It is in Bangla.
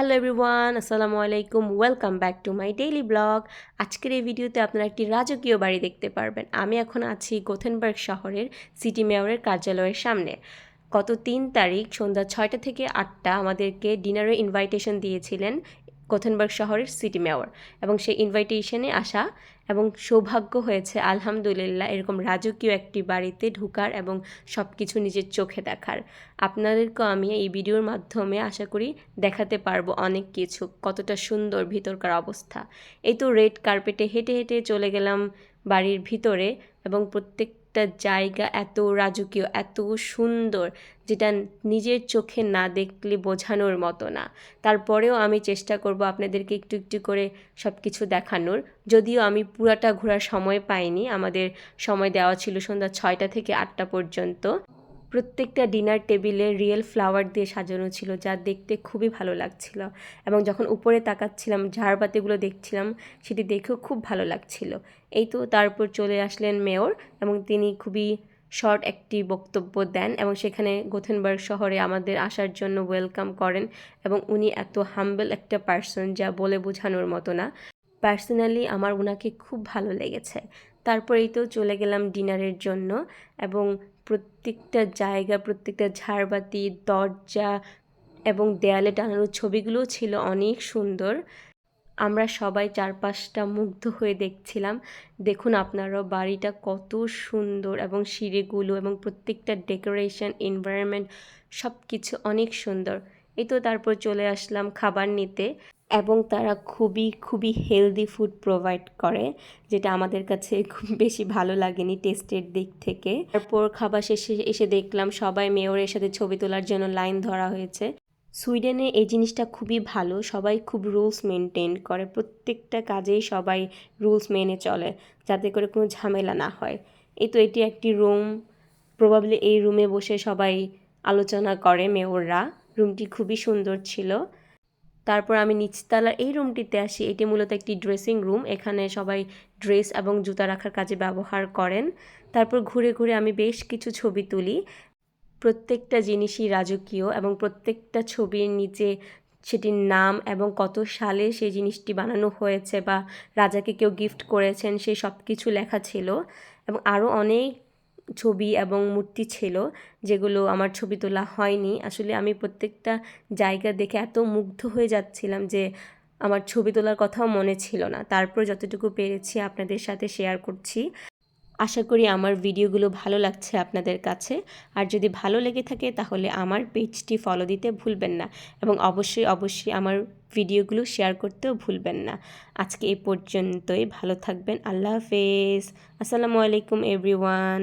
হ্যালো এভরিওয়ান, আসসালামু আলাইকুম। Welcome back to my daily blog. আজকের এই ভিডিওতে আপনারা একটি রাজকীয় বাড়ি দেখতে পারবেন। আমি এখন আছি গোথেনবার্গ শহরের সিটি মেয়রের কার্যালয়ের সামনে। গত 3 তারিখ সন্ধ্যা 6টা থেকে 8টা আমাদেরকে ডিনারে ইনভাইটেশন দিয়েছিলেন গোথেনবার্গ শহরের সিটি মেয়র, এবং সেই ইনভাইটেশনে আসা এবং সৌভাগ্য হয়েছে আলহামদুলিল্লাহ এরকম রাজকীয় একটি বাড়িতে ঢোকার এবং সব কিছু নিজের চোখে দেখার। আপনাদেরকেও আমি এই ভিডিওর মাধ্যমে আশা করি দেখাতে পারবো অনেক কিছু, কতটা সুন্দর ভিতরকার অবস্থা। এই তো রেড কার্পেটে হেঁটে হেঁটে চলে গেলাম বাড়ির ভিতরে, এবং প্রত্যেকটা জায়গা এত রাজকীয়, এত সুন্দর, যেটা নিজের চোখে না দেখলে বোঝানোর মতো না। তারপরেও আমি চেষ্টা করব আপনাদেরকে একটু একটু করে সব কিছু দেখানোর। যদিও আমি পুরাটা ঘোরার সময় পাইনি, আমাদের সময় দেওয়া ছিল সন্ধ্যা 6টা থেকে 8টা পর্যন্ত। প্রত্যেকটা ডিনার টেবিলে রিয়েল ফ্লাওয়ার দিয়ে সাজানো ছিল, যা দেখতে খুবই ভালো লাগছিল। এবং যখন উপরে তাকাচ্ছিলাম, ঝাড়বাতিগুলো দেখছিলাম, সেটি দেখেও খুব ভালো লাগছিল। এই তো তারপর চলে আসলেন মেয়র, এবং তিনি খুবই শর্ট একটি বক্তব্য দেন এবং সেখানে গোথেনবার্গ শহরে আমাদের আসার জন্য ওয়েলকাম করেন। এবং উনি এত হাম্বল একটা পার্সন, যা বলে বোঝানোর মতো না। পার্সোনালি আমার ওনাকে খুব ভালো লেগেছে। তারপরেই তো চলে গেলাম ডিনারের জন্য, এবং প্রত্যেকটা জায়গা, প্রত্যেকটা ঝাড়বাতি, দরজা এবং দেয়ালে টানানো ছবিগুলোও ছিল অনেক সুন্দর। আমরা সবাই চারপাশটা মুগ্ধ হয়ে দেখছিলাম। দেখুন আপনারাও, বাড়িটা কত সুন্দর, এবং সিঁড়িগুলো এবং প্রত্যেকটা ডেকোরেশন, এনভায়রনমেন্ট সব কিছু অনেক সুন্দর। এই তো তারপর চলে আসলাম খাবার নিতে, এবং তারা খুবই খুবই হেলদি ফুড প্রোভাইড করে, যেটা আমাদের কাছে খুব বেশি ভালো লাগেনি টেস্টের দিক থেকে। তারপর খাবার শেষে এসে দেখলাম সবাই মেয়রের সাথে ছবি তোলার জন্য লাইন ধরা হয়েছে। সুইডেনে এই জিনিসটা খুবই ভালো, সবাই খুব রুলস মেনটেন করে, প্রত্যেকটা কাজেই সবাই রুলস মেনে চলে, যাতে করে কোনো ঝামেলা না হয়। এই তো এটি একটি রুম, প্রবাবলি এই রুমে বসে সবাই আলোচনা করে মেয়ররা। রুমটি খুবই সুন্দর ছিল। তারপর আমি নিচতলার এই রুমটিতে আসি। এটি মূলত একটি ড্রেসিং রুম, এখানে সবাই ড্রেস এবং জুতা রাখার কাজে ব্যবহার করেন। তারপর ঘুরে ঘুরে আমি বেশ কিছু ছবি তুলি। প্রত্যেকটা জিনিসই রাজকীয়, এবং প্রত্যেকটা ছবির নিচে সেটির নাম এবং কত সালে সেই জিনিসটি বানানো হয়েছে, বা রাজাকে কেউ গিফট করেছেন, সেই সব কিছু লেখা ছিল। এবং আরও অনেক ছবি এবং মূর্তি ছিল, যেগুলো আমার ছবি তোলা হয়নি। আসলে আমি প্রত্যেকটা জায়গা দেখে এত মুগ্ধ হয়ে যাচ্ছিলাম যে আমার ছবি তোলার কথাও মনে ছিল না। তারপর যতটুকু পেরেছি আপনাদের সাথে শেয়ার করছি। আশা করি আমার ভিডিওগুলো ভালো লাগছে আপনাদের কাছে। আর যদি ভালো লেগে থাকে তাহলে আমার পেজটি ফলো দিতে ভুলবেন না, এবং অবশ্যই অবশ্যই আমার ভিডিওগুলো শেয়ার করতেও ভুলবেন না। আজকে এই পর্যন্তই, ভালো থাকবেন। আল্লাহ হাফেজ। আসসালামু আলাইকুম এভরিওয়ান।